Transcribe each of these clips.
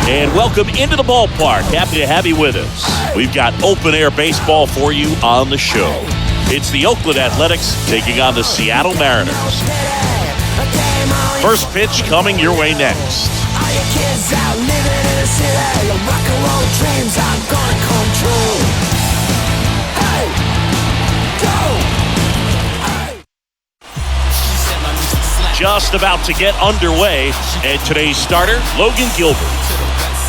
And welcome into the ballpark. Happy to have you with us. We've got open-air baseball for you on the show. It's the Oakland Athletics taking on the Seattle Mariners. First pitch coming your way next. All your kids out living in the city, your rock and roll dreams are gonna come true. Hey, go! Just about to get underway, and today's starter, Logan Gilbert.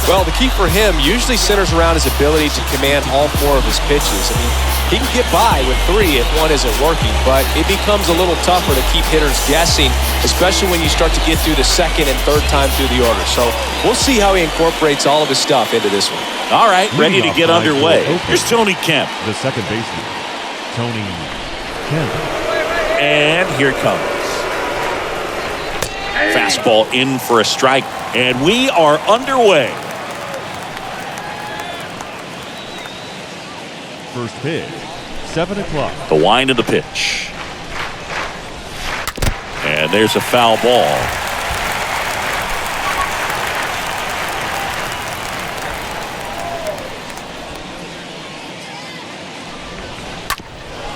Well, the key for him usually centers around his ability to command all four of his pitches. I mean, he can get by with three if one isn't working, but it becomes a little tougher to keep hitters guessing, especially when you start to get through the second and third time through the order. So we'll see how he incorporates all of his stuff into this one. All right, ready to get underway. Here's Tony Kemp. The second baseman, Tony Kemp. And here it comes. Fastball in for a strike, and we are underway. First pitch, 7 o'clock. The wind of the pitch. And there's a foul ball.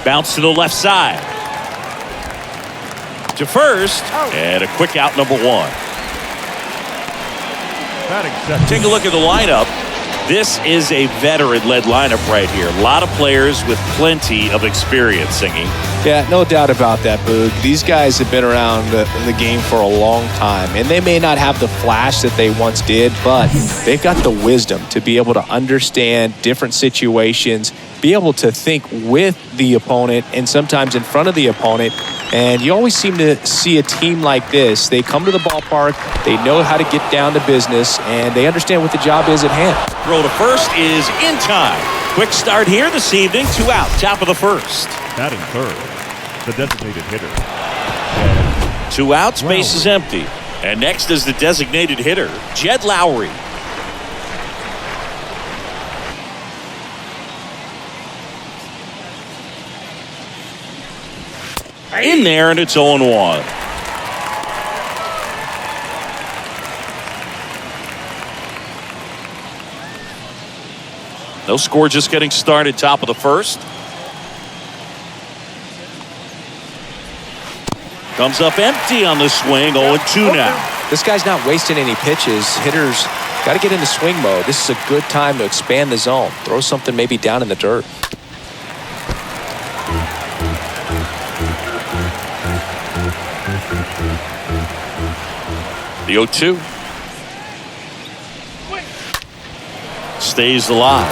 Bounce to the left side. To first, and a quick out, number one. Take a look at the lineup. This is a veteran-led lineup right here. A lot of players with plenty of experience, Singing. Yeah, no doubt about that, Boog. These guys have been around the game for a long time, and they may not have the flash that they once did, but they've got the wisdom to be able to understand different situations, be able to think with the opponent and sometimes in front of the opponent. And you always seem to see a team like this. They come to the ballpark, they know how to get down to business, and they understand what the job is at hand. Throw to first is in time. Quick start here this evening. 2 out, top of the first. Batting third, the designated hitter. 2 outs, base is empty. And next is the designated hitter, Jed Lowry. In there, and it's 0-1. No score, just getting started, top of the first. Comes up empty on the swing, 0-2 now. This guy's not wasting any pitches. Hitters got to get into swing mode. This is a good time to expand the zone. Throw something maybe down in the dirt. The 0-2. Stays alive.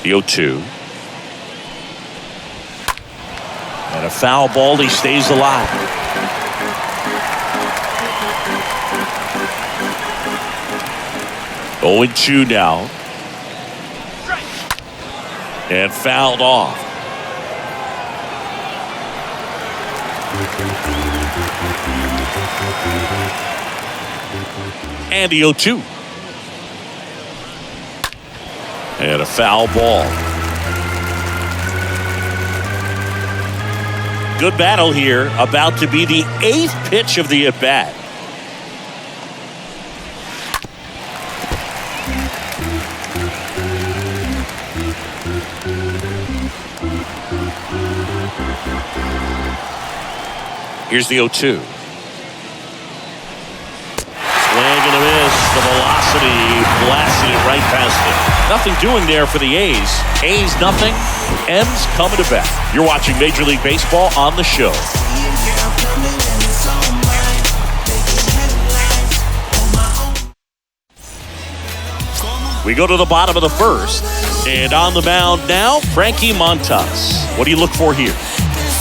The 0-2. And a foul ball. He stays alive. Oh, 0-2 now. And fouled off. And the 0-2. And a foul ball. Good battle here. About to be the 8th pitch of the at-bat. Here's the 0-2. Swing and a miss. The velocity blasted it right past it. Nothing doing there for the A's. A's nothing. M's coming to bat. You're watching Major League Baseball on the show. We go to the bottom of the first. And on the mound now, Frankie Montas. What do you look for here?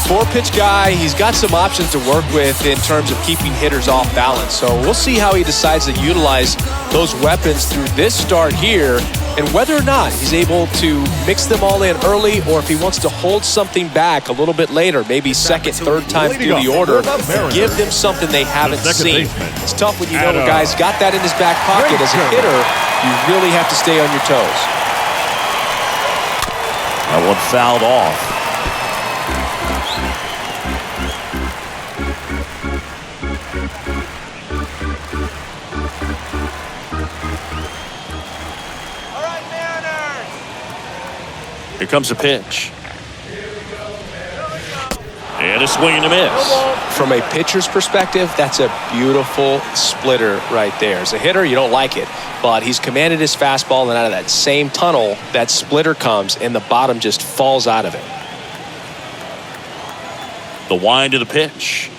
4-pitch guy. He's got some options to work with in terms of keeping hitters off balance. So we'll see how he decides to utilize those weapons through this start here, and whether or not he's able to mix them all in early, or if he wants to hold something back a little bit later, maybe second, third time through the order, give them something they haven't seen. It's tough when you know a guy's got that in his back pocket. As a hitter, you really have to stay on your toes. That one fouled off. Here comes a pitch. And a swing and a miss. From a pitcher's perspective, that's a beautiful splitter right there. As a hitter, you don't like it, but he's commanded his fastball, and out of that same tunnel, that splitter comes, and the bottom just falls out of it. The wind of the pitch.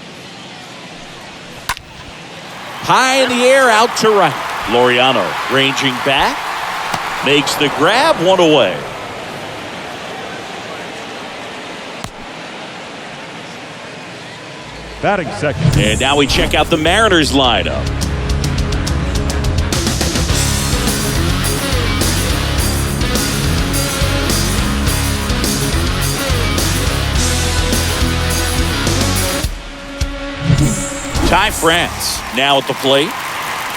High in the air, out to right. Laureano ranging back. Makes the grab, one away. Batting second. And now we check out the Mariners lineup. Ty France now at the plate.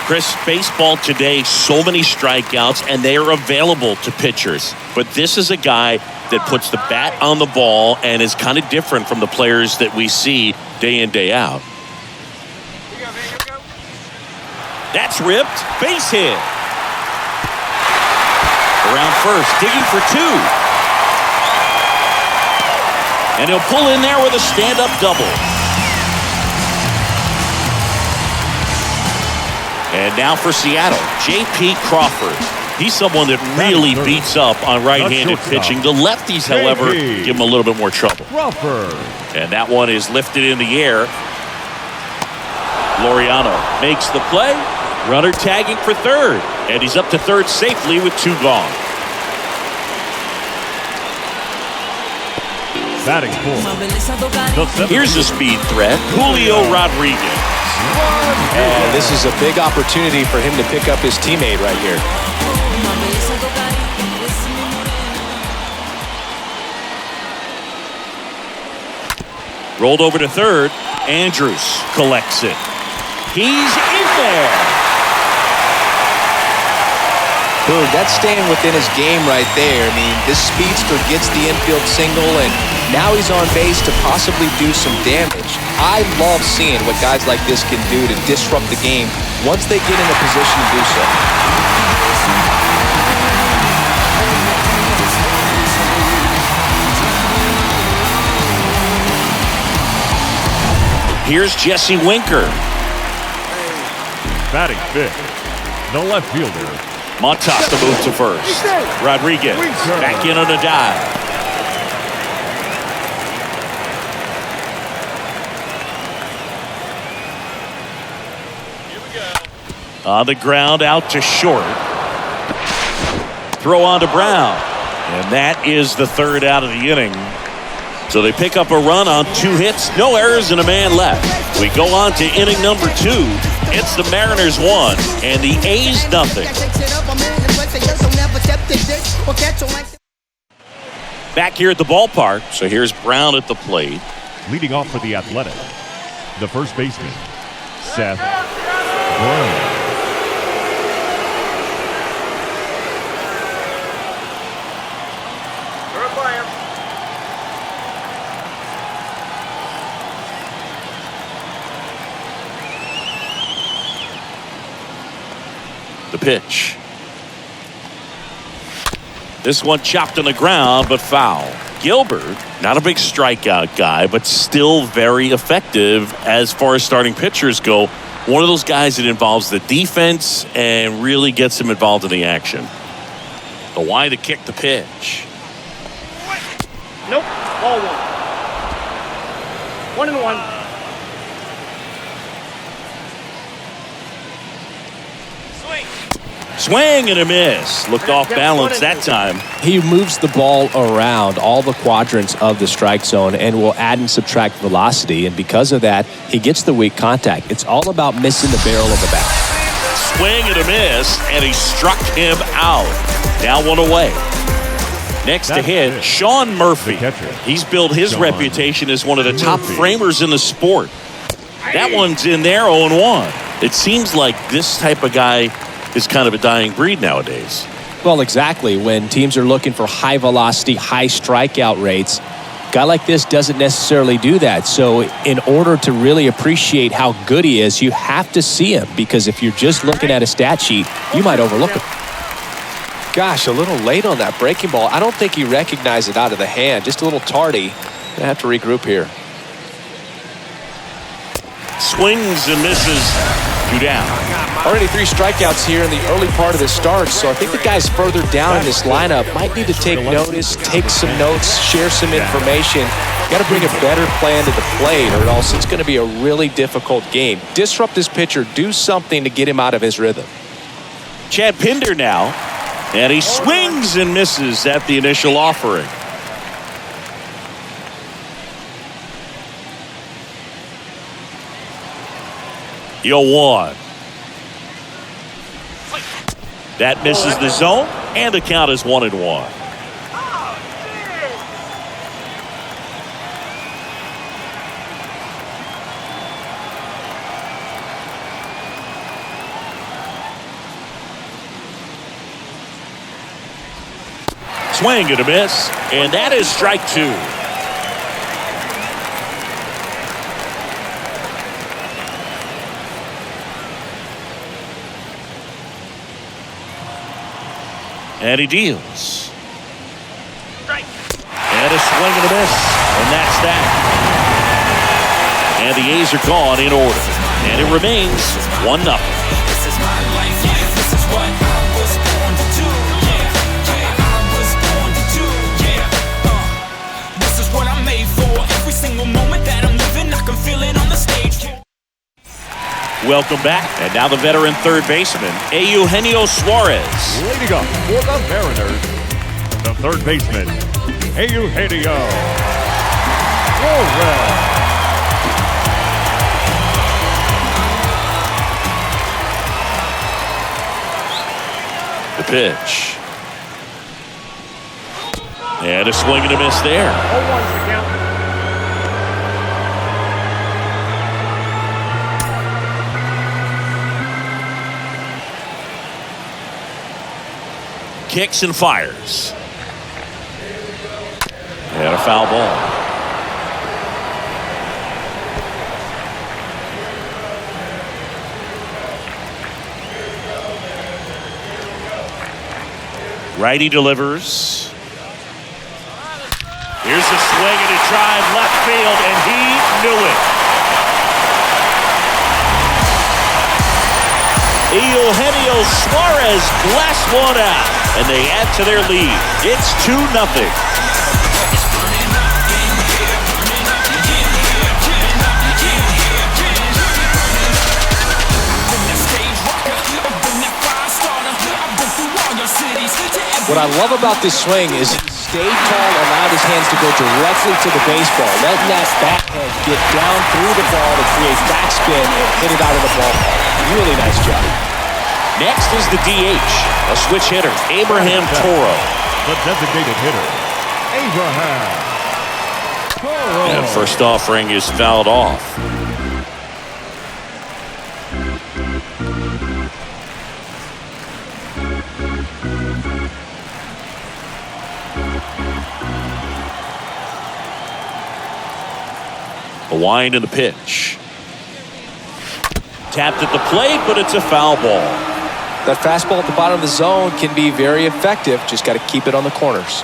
Chris, baseball today, so many strikeouts, and they are available to pitchers. But this is a guy that puts the bat on the ball and is kind of different from the players that we see day in, day out. That's ripped. Base hit. Around first, digging for two. And he'll pull in there with a stand-up double. And now for Seattle, J.P. Crawford. He's someone that really beats up on right-handed pitching. The lefties, however, give him a little bit more trouble. And that one is lifted in the air. Laureano makes the play. Runner tagging for third. And he's up to third safely with two gone. Batting fourth. Here's a speed threat, Julio Rodriguez. And this is a big opportunity for him to pick up his teammate right here. Rolled over to third. Andrews collects it. He's in there. Boom, that's staying within his game right there. I mean, this speedster gets the infield single, and now he's on base to possibly do some damage. I love seeing what guys like this can do to disrupt the game once they get in a position to do so. Here's Jesse Winker. Batting fifth. The left fielder. Montas to move to first. Rodriguez back in on a dive. On the ground, out to short. Throw on to Brown. And that is the third out of the inning. So they pick up a run on two hits, no errors, and a man left. We go on to inning number two. It's the Mariners 1 and the A's nothing. Back here at the ballpark, so here's Brown at the plate. Leading off for the Athletic, the first baseman, Seth Brown. The pitch. This one chopped on the ground, but foul. Gilbert, not a big strikeout guy, but still very effective as far as starting pitchers go. One of those guys that involves the defense and really gets him involved in the action. The wide to kick the pitch. Nope, ball one. 1-1. Swing and a miss. Looked off balance that time. He moves the ball around all the quadrants of the strike zone and will add and subtract velocity. And because of that, he gets the weak contact. It's all about missing the barrel of the bat. Swing and a miss, and he struck him out. Now one away. Next to hit, Sean Murphy. He's built his reputation as one of the top framers in the sport. That one's in there, 0-1. It seems like this type of guy is kind of a dying breed nowadays. Well, exactly. When teams are looking for high velocity, high strikeout rates, a guy like this doesn't necessarily do that. So in order to really appreciate how good he is, you have to see him, because if you're just looking at a stat sheet, you might overlook him. Gosh, a little late on that breaking ball. I don't think he recognized it out of the hand. Just a little tardy. Gonna have to regroup here. Swings and misses. 2 down. Already 3 strikeouts here in the early part of the start, so I think the guys further down in this lineup might need to take notice, take some notes, share some information. Got to bring a better plan to the plate, or else it's going to be a really difficult game. Disrupt this pitcher, do something to get him out of his rhythm. Chad Pinder now, and he swings and misses at the initial offering. Yo, 1. That misses the zone, and the count is 1-1. Swing and a miss, and that is strike 2. And he deals. And a swing and a miss. And that's that. And the A's are gone in order. And it remains 1-0. This is my life, yeah. This is what I was born to do, yeah. I was born to do, yeah. This is what I'm made for. Every single moment that I'm living, I can feel it on the stage. Welcome back. And now the veteran third baseman, Eugenio Suarez. Leading up for the Mariners, the third baseman, Eugenio Suarez. The pitch. And a swing and a miss there. 0-1's the count. Kicks and fires. And a foul ball. Righty delivers. Here's a swing and a drive left field, and he knew it. Eugenio Suarez blasts one out, and they add to their lead. It's 2-0. What I love about this swing is he stayed tall, allowed his hands to go directly to the baseball, letting that back head get down through the ball to create backspin and hit it out of the ballpark. Really nice job. Next is the DH, a switch hitter, Abraham Toro. The designated hitter, Abraham Toro. And first offering is fouled off. A wind and the pitch. Tapped at the plate, but it's a foul ball. That fastball at the bottom of the zone can be very effective. Just got to keep it on the corners.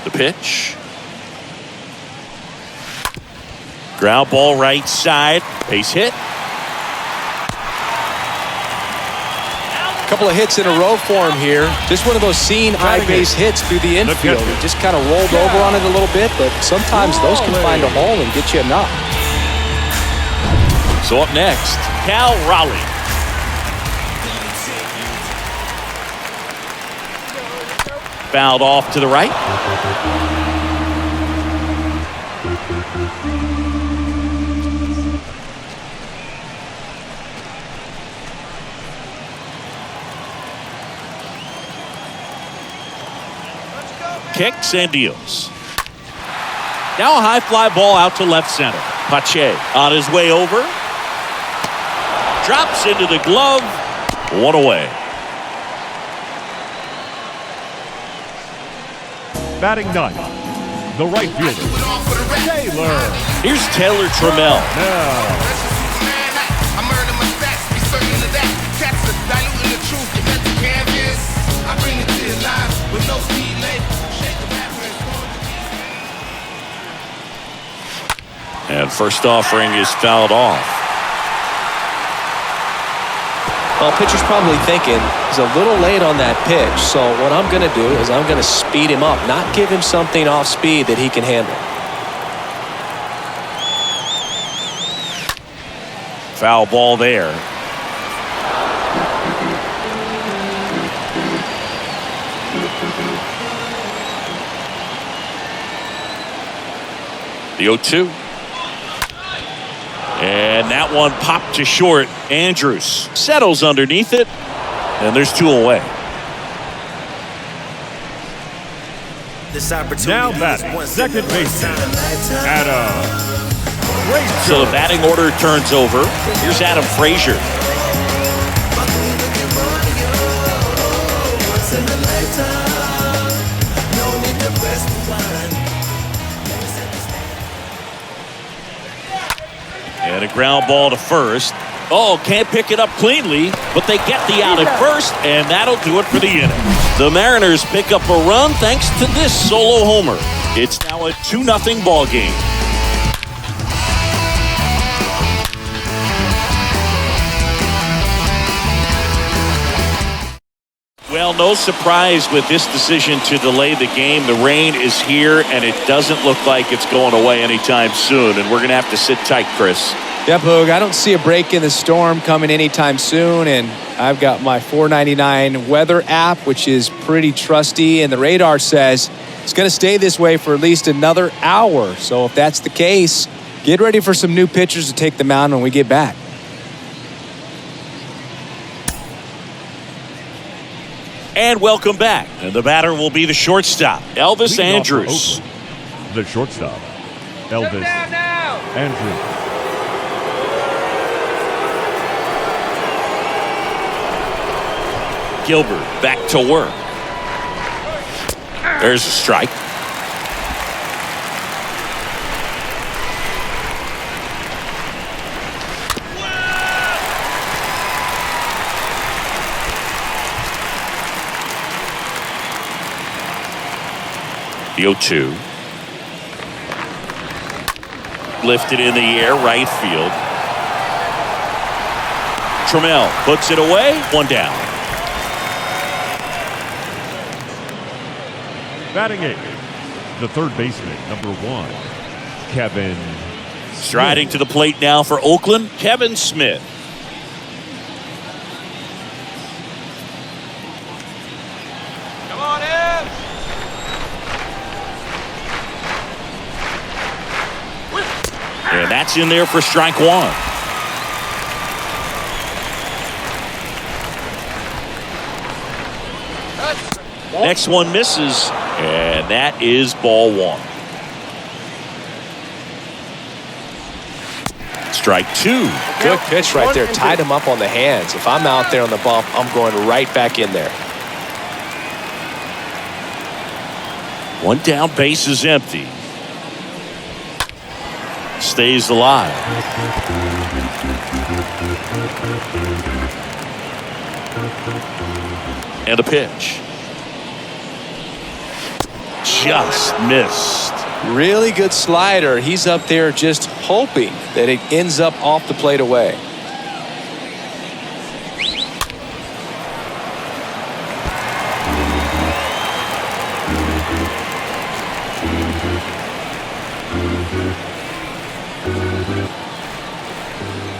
The pitch. Ground ball right side. Base hit. A couple of hits in a row for him here. Just one of those seeing eye base hits through the infield. He just kind of rolled over on it a little bit, but sometimes those can find a hole and get you a knock. So up next, Cal Raleigh. Fouled off to the right. Kicks and deals. Now a high fly ball out to left center. Pache on his way over. Drops into the glove. One away. Batting ninth, the right fielder, Taylor. Here's Taylor Trammell. Now, certain of that. Cats are diluting the truth, you got the canvas. I bring it to your life with no speed label. Shake the rapper and form the beat. And first offering is fouled off. Well, pitcher's probably thinking he's a little late on that pitch. So what I'm going to do is I'm going to speed him up, not give him something off speed that he can handle. Foul ball there. The 0-2. And that one popped to short. Andrews settles underneath it, and there's 2 away. Now batting, second baseman, Adam Frazier. So the batting order turns over. Here's Adam Frazier. And a ground ball to first. Oh, can't pick it up cleanly, but they get the out at first, and that'll do it for the inning. The Mariners pick up a run thanks to this solo homer. It's now a 2-0 ball game. Well, no surprise with this decision to delay the game. The rain is here, and it doesn't look like it's going away anytime soon, and we're going to have to sit tight, Chris. Yep, Hoog, I don't see a break in the storm coming anytime soon, and I've got my $4.99 weather app, which is pretty trusty, and the radar says it's going to stay this way for at least another hour. So if that's the case, get ready for some new pitchers to take the mound when we get back. And welcome back. And the batter will be the shortstop, Elvis Andrews. The shortstop, Elvis Andrews. Gilbert back to work. There's a strike. The 0-2. Lifted in the air, right field. Trammell puts it away, 1 down. Batting 8, the third baseman, number 1, Kevin. Striding to the plate now for Oakland, Kevin Smith. Come on in. And that's in there for strike 1. Next one misses, and that is ball 1. Strike 2. Good pitch right there. Tied him up on the hands. If I'm out there on the bump, I'm going right back in there. 1 down, base is empty. Stays alive. And a pitch. Just missed. Really good slider. He's up there just hoping that it ends up off the plate away.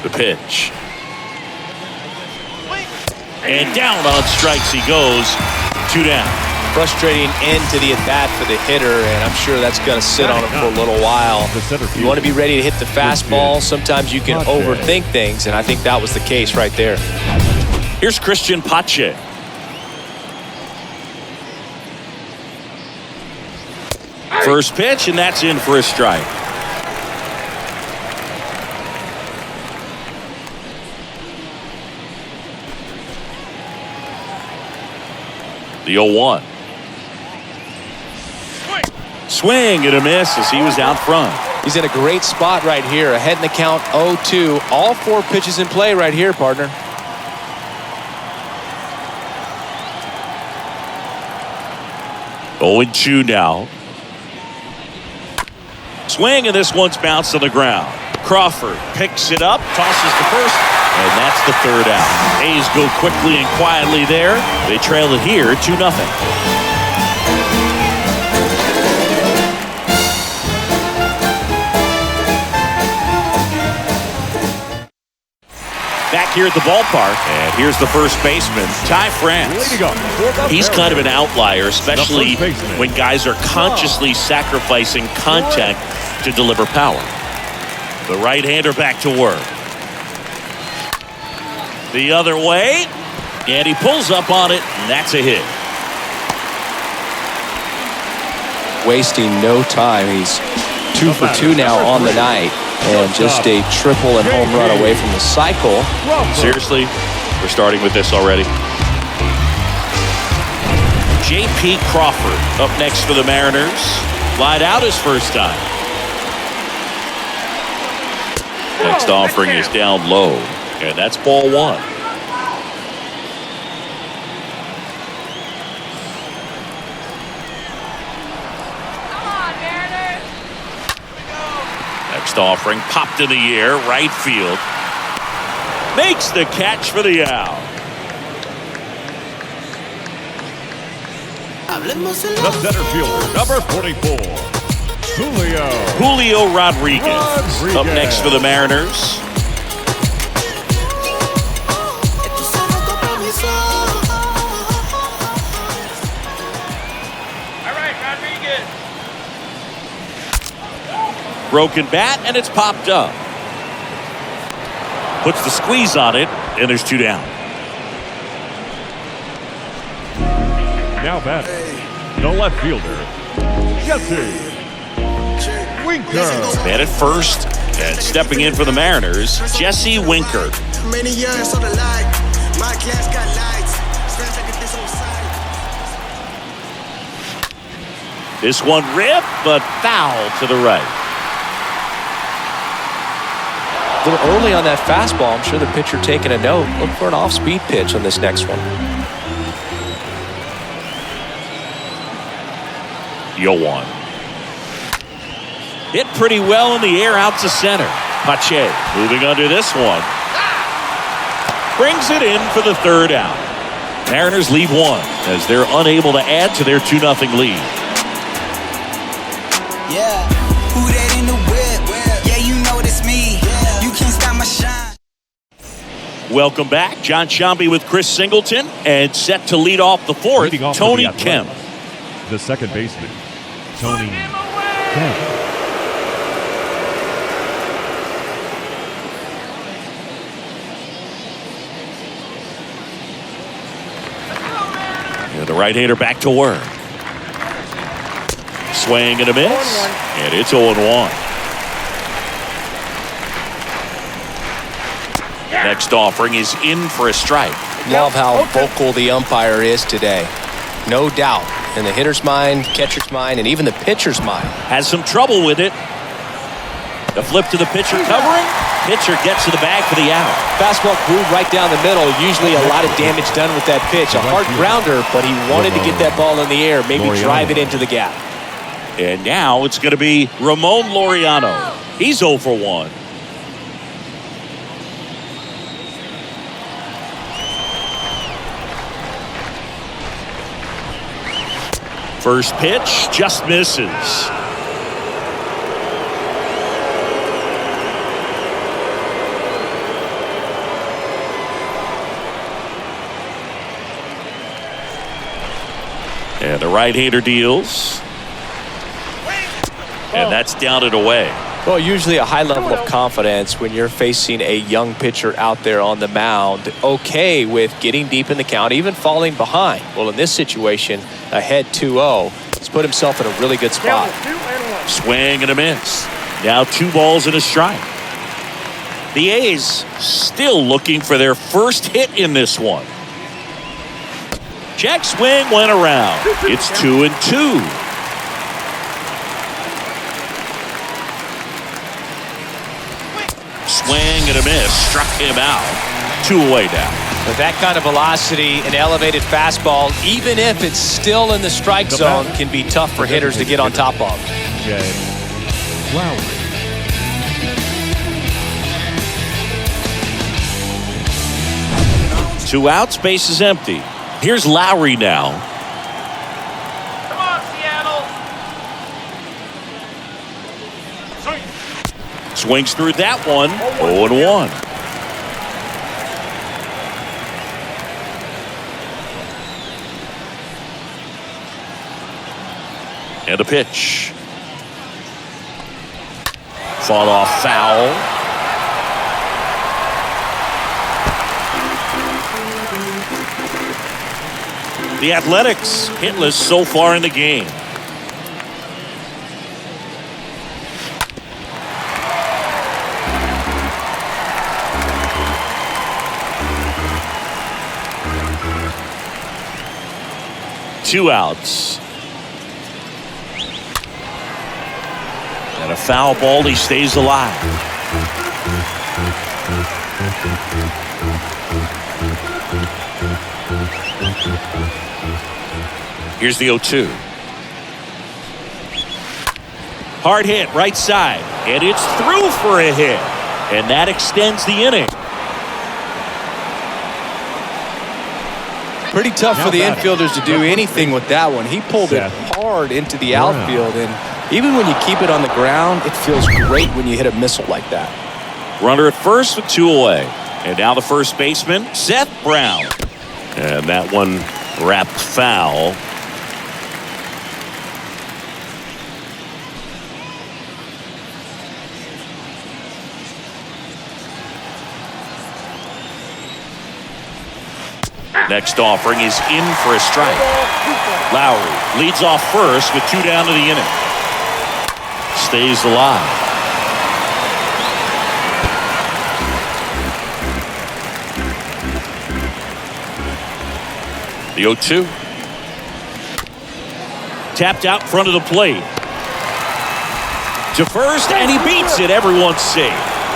The pitch. And down on strikes he goes. 2 down. Frustrating end to the at-bat for the hitter, and I'm sure that's going to sit on him for a little while. You want to be ready to hit the fastball. Sometimes you can overthink things, and I think that was the case right there. Here's Christian Pache. First pitch, and that's in for a strike. The 0-1. Swing and a miss as he was out front. He's in a great spot right here. Ahead in the count 0-2. All 4 pitches in play right here, partner. 0-2 now. Swing, and this one's bounced on the ground. Crawford picks it up, tosses to first, and that's the third out. A's go quickly and quietly there. They trail it here 2-0. Back here at the ballpark, and here's the first baseman, Ty France. He's kind of an outlier, especially when guys are consciously sacrificing contact to deliver power. The right-hander back to work. The other way, and he pulls up on it, and that's a hit. Wasting no time. He's 2 for 2 now on the night. And just a triple and home run away from the cycle. Seriously, we're starting with this already. J.P. Crawford up next for the Mariners. Lied out his first time. Next offering is down low, and that's ball one. Next offering popped in the air, right field. Makes the catch for the out. The center fielder, number 44, Julio Rodriguez up next for the Mariners. Broken bat, and it's popped up. Puts the squeeze on it, and there's 2 down. now batting, the left fielder, Jesse Winker. Man at first, and stepping in for the Mariners, Jesse Winker. Many years on the light, my glass got lights. Smells like this on side. This one ripped, but foul to the right. A little early on that fastball. I'm sure the pitcher taking a note. Look for an off-speed pitch on this next one. 0-1. Hit pretty well in the air out to center. Pache moving under this one. Brings it in for the third out. Mariners leave one as they're unable to add to their 2-0 lead. Yeah, who that in the whip? Yeah, you know it's me. You can't stop my shine. Welcome back. John Sciambi with Chris Singleton, and set to lead off the fourth, Leading off Tony with the Kemp. The second baseman, Tony Kemp. The right-hander back to work. Swing and a miss, and it's 0-1. Next offering is in for a strike. Love how vocal the umpire is today. No doubt. In the hitter's mind, catcher's mind, and even the pitcher's mind. Has some trouble with it. The flip to the pitcher covering. Pitcher gets to the bag for the out. Fastball grooved right down the middle. Usually a lot of damage done with that pitch. A hard grounder, but he wanted to get that ball in the air. Maybe drive it into the gap. And now it's going to be Ramon Laureano. He's 0 for 1. First pitch just misses. And the right-hander deals. And that's down and away. Well, usually a high level of confidence when you're facing a young pitcher out there on the mound. Okay with getting deep in the count, even falling behind. Well, in this situation, ahead 2-0. He's put himself in a really good spot. Swing and a miss. Now 2 balls and a strike. The A's still looking for their first hit in this one. Check swing went around. It's 2-2. Swing and a miss. Struck him out. 2 away now. With that kind of velocity, an elevated fastball, even if it's still in the strike zone, can be tough for hitters to get on top of. Jed Lowry. 2 outs, base is empty. Here's Lowry now. Come on, Seattle. Swings through that one. 0-1. And a pitch. Fought off foul. The Athletics hitless so far in the game. Two outs. And a foul ball, he stays alive. Here's the 0-2. Hard hit, right side. And it's through for a hit. And that extends the inning. Pretty tough for the infielders to do anything with that one. He pulled it hard into the outfield, and even when you keep it on the ground, it feels great when you hit a missile like that. Runner at first with 2 away. And now the first baseman, Seth Brown. And that one wrapped foul. Next offering is in for a strike. Lowry leads off first with 2 down to the inning. Stays alive. The 0-2. Tapped out in front of the plate. To first, and he beats it. Everyone's safe.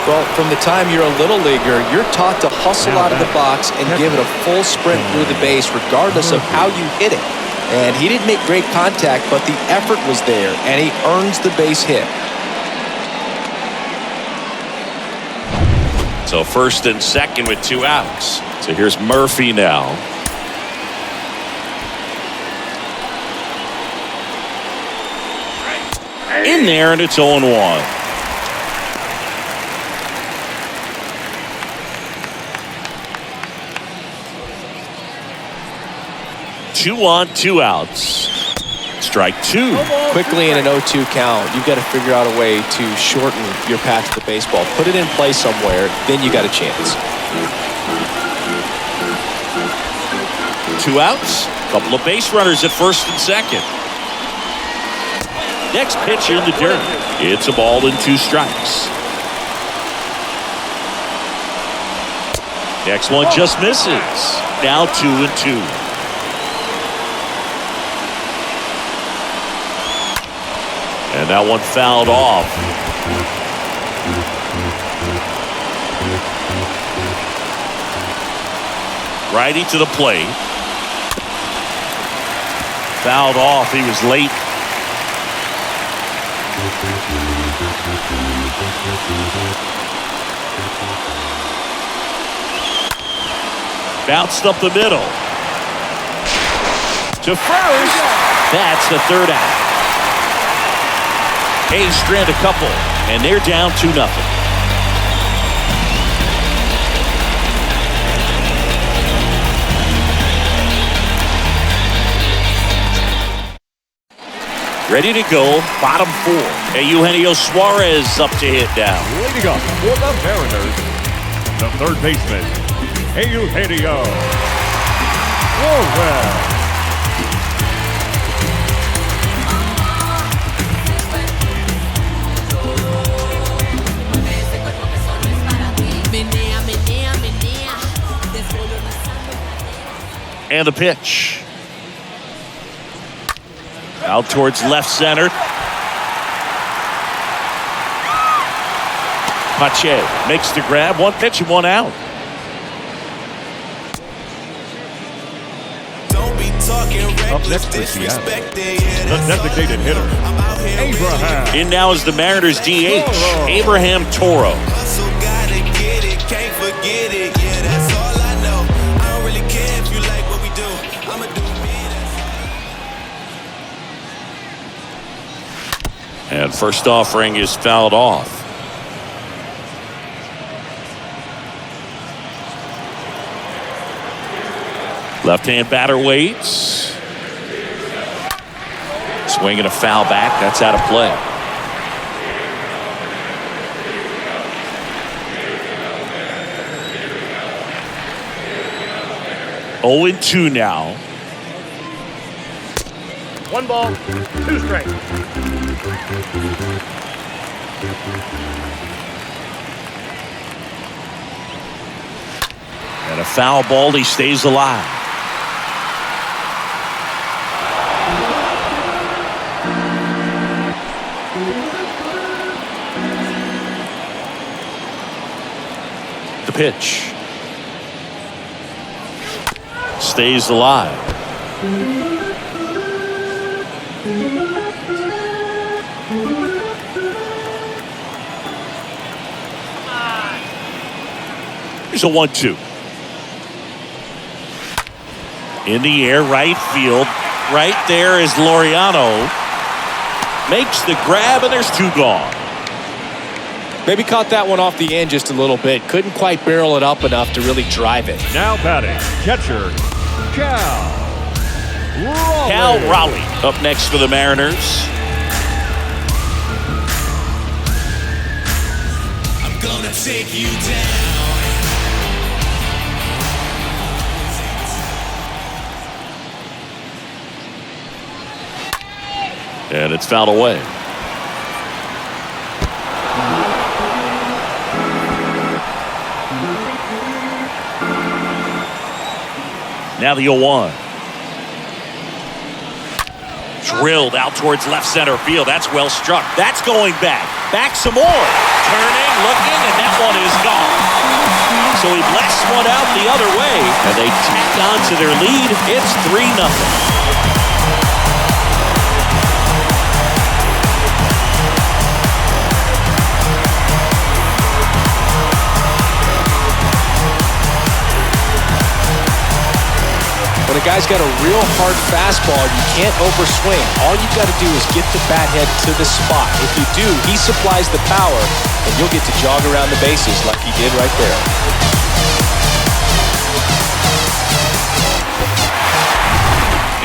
Well, from the time you're a little leaguer, you're taught to hustle out of the box and give it a full sprint through the base regardless of how you hit it. And he didn't make great contact, but the effort was there, and he earns the base hit. So first and second with 2 outs. So here's Murphy now. In there, and it's 0-1. Two on, 2 outs. Strike 2. Quickly in an 0-2 count, you've got to figure out a way to shorten your path to the baseball. Put it in play somewhere, then you got a chance. 2 outs. Couple of base runners at first and second. Next pitch in the dirt. It's a ball and 2 strikes. Next one just misses. Now 2-2. And that one fouled off. Righty to the plate. Fouled off. He was late. Bounced up the middle. To first. That's the 3rd out. Hayes strand a couple, and they're down 2-0. Ready to go, bottom 4. Eugenio Suarez up to hit down. Leading up for the Mariners, the third baseman, Eugenio Suarez. And the pitch. Out towards left center. Pache makes the grab. 1 pitch and 1 out. Up next for Seattle, the designated hitter, Abraham. In now is the Mariners DH, Abraham Toro. So gotta get it, can't forget it. Yeah, that's all I know. I don't really care if you like what we do. I'ma do me. And first offering is fouled off. Left-hand batter waits. Swinging a foul back. That's out of play. Oh and 2 now. 1 ball, 2 strikes. And a foul ball. He stays alive. The pitch. Stays alive. Here's a 1-2. In the air, right field. Right there is Laureano. Makes the grab, and there's 2 gone. Maybe caught that one off the end just a little bit. Couldn't quite barrel it up enough to really drive it. Now batting, catcher, Cal Raleigh up next for the Mariners. I'm gonna take you down. And it's fouled away. Now the 0-1. Drilled out towards left center field. That's well struck. That's going back. Back some more. Turning, looking, and that one is gone. So he blasts one out the other way, and they tack on to their lead. It's 3-0. When a guy's got a real hard fastball, you can't overswing. All you got to do is get the bat head to the spot. If you do, he supplies the power, and you'll get to jog around the bases like he did right there.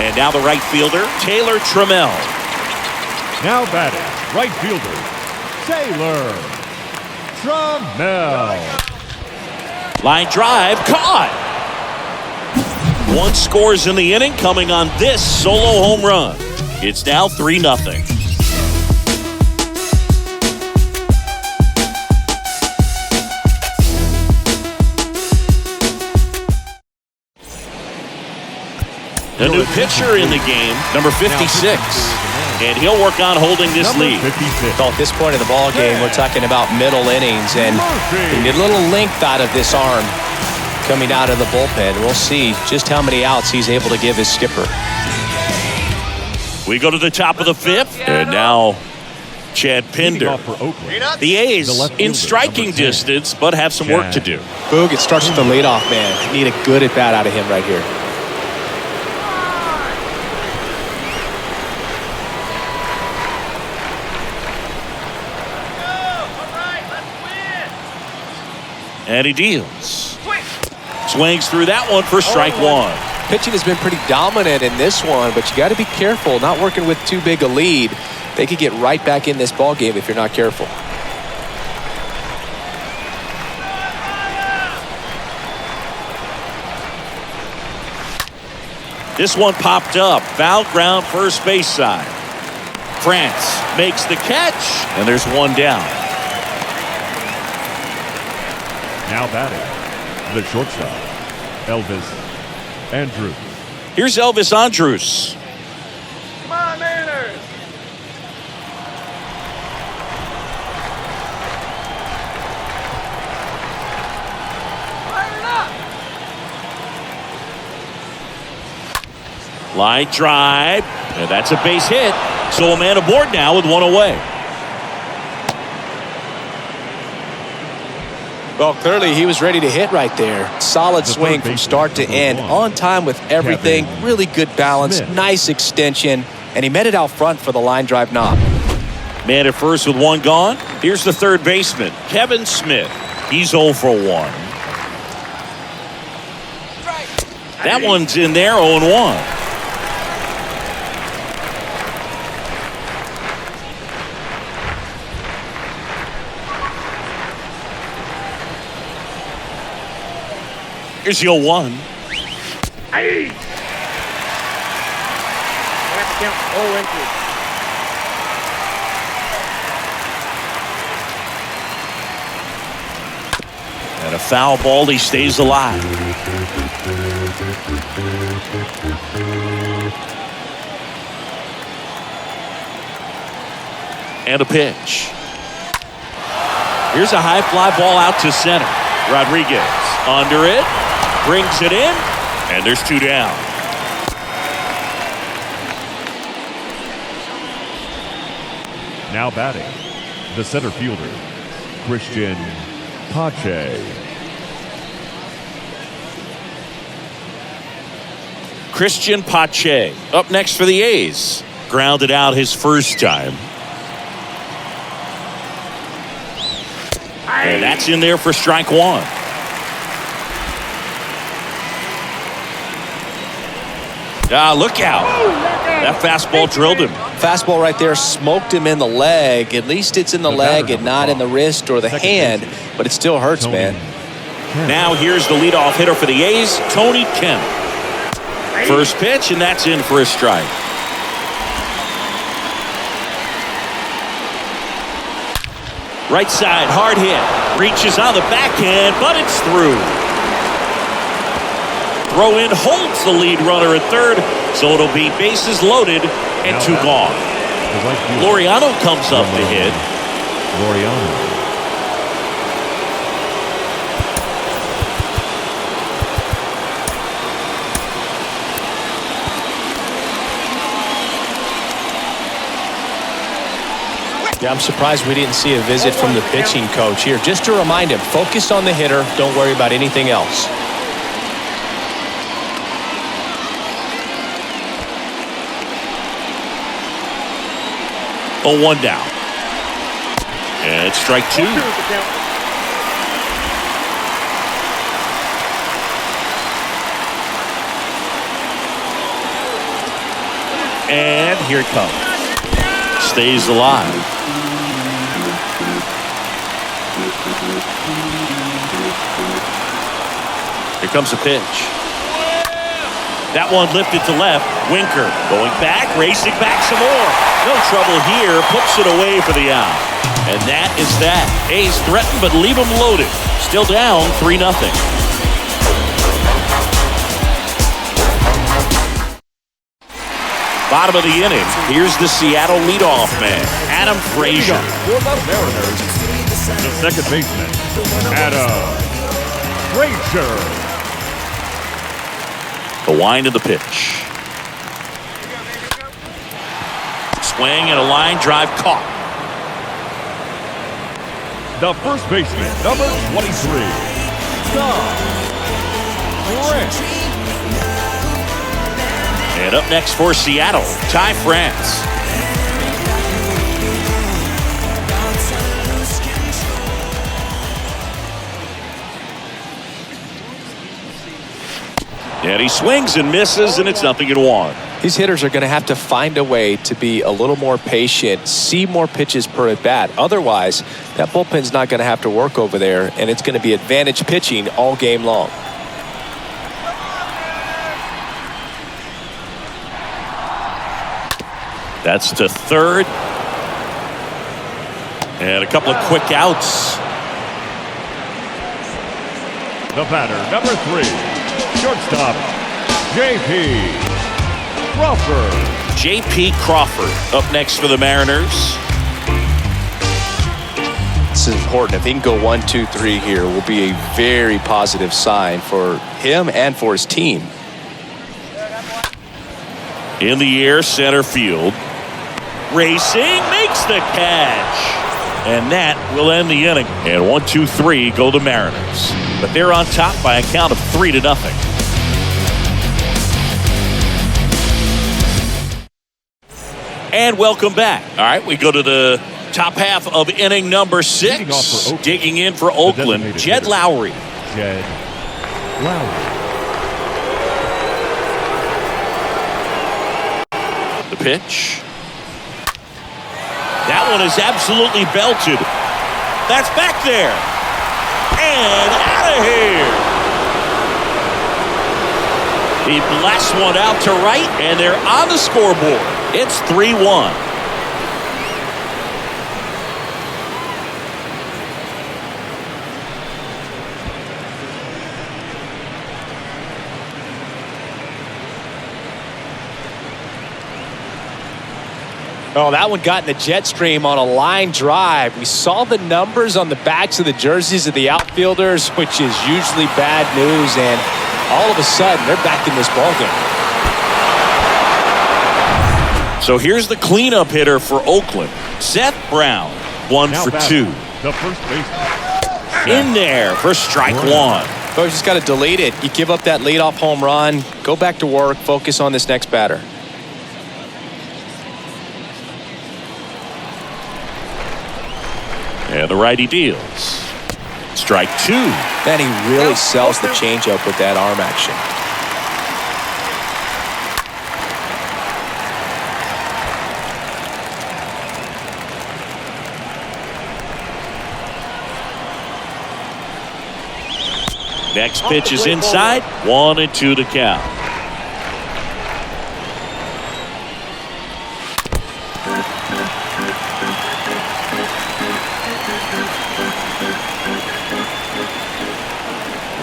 And now the right fielder, Taylor Trammell. Now batting, right fielder, Taylor Trammell. Line drive, caught. 1 scores in the inning, coming on this solo home run. It's now 3-0. The new pitcher in the game, number 56. And he'll work on holding this lead. 56. So at this point of the ball game, we're talking about middle innings, and you need a little length out of this arm coming out of the bullpen. We'll see just how many outs he's able to give his skipper. We go to the top of the 5th, and now Chad Pinder. The A's in striking distance, but have some work to do. Boog, it starts with the leadoff man. Need a good at bat out of him right here. And he deals. Swings through that one for strike 1. Pitching has been pretty dominant in this one, but you got to be careful. Not working with too big a lead. They could get right back in this ball game if you're not careful. This one popped up. Foul ground, first base side. France makes the catch, and there's 1 down. Now batting, the shortstop, Elvis Andrews. Here's Elvis Andrews. Come on, Mariners! Fire it up! Line drive, and that's a base hit. So a man aboard now with one away. Well, clearly he was ready to hit right there. Solid swing from start to end. On time with everything. Really good balance. Nice extension. And he met it out front for the line drive knock. Man at first with one gone. Here's the third baseman, Kevin Smith. He's 0 for 1. That one's in there, 0-1. Here's the 0-1. Hey! Have to count 0 entries. And a foul ball, he stays alive. And a pitch. Here's a high fly ball out to center. Rodriguez under it, brings it in, and there's 2 down. Now batting, the center fielder, Christian Pache. Christian Pache up next for the A's. Grounded out his first time. And that's in there for strike 1. Look out. That fastball drilled him. Fastball right there smoked him in the leg. At least it's in the leg and not in the wrist or the hand, but it still hurts, man. Now here's the leadoff hitter for the A's, Tony Kemp. First pitch, and that's in for a strike. Right side, hard hit. Reaches on the backhand, but it's through. Throw in holds the lead runner at third, so it'll be bases loaded and 2 gone. Laureano comes up to hit. Laureano. Yeah, I'm surprised we didn't see a visit from the pitching coach here. Just to remind him, focus on the hitter. Don't worry about anything else. Oh, 1 down. And it's strike 2. And here it comes. Stays alive. Here comes a pitch. That one lifted to left. Winker going back, racing back some more. No trouble here. Puts it away for the out. And that is that. A's threatened, but leave them loaded. Still down 3-0. Bottom of the inning. Here's the Seattle leadoff man, Adam Frazier. For the Mariners, the second baseman, Adam Frazier. The wind of the pitch. Swing and a line drive caught. The first baseman, number 23, Tom Grant. And up next for Seattle, Ty France. And he swings and misses, and it's 0-1. These hitters are going to have to find a way to be a little more patient, see more pitches per at bat. Otherwise, that bullpen's not going to have to work over there, and it's going to be advantage pitching all game long. That's to third. And a couple of quick outs. The batter, number 3. Shortstop, J.P. Crawford. J.P. Crawford up next for the Mariners. This is important. If he can go 1, 2, 3 here, will be a very positive sign for him and for his team. In the air, center field. Racing, makes the catch. And that will end the inning. And 1-2-3 go the Mariners. But they're on top by a count of 3-0. And welcome back. All right, we go to the top half of inning number 6. Digging in for Oakland, Jed Lowry. Jed Lowry. The pitch. That one is absolutely belted. That's back there. And out of here. He blasts one out to right, and they're on the scoreboard. It's 3-1. Oh, that one got in the jet stream on a line drive. We saw the numbers on the backs of the jerseys of the outfielders, which is usually bad news, and all of a sudden, they're back in this ballgame. So here's the cleanup hitter for Oakland, Seth Brown, 1 for 2. The first baseman. In there for strike 1. So you just got to delete it. You give up that leadoff home run, go back to work, focus on this next batter. And the righty deals. Strike 2. Man, he really sells the changeup with that arm action. Next pitch is inside. 1-2 to count.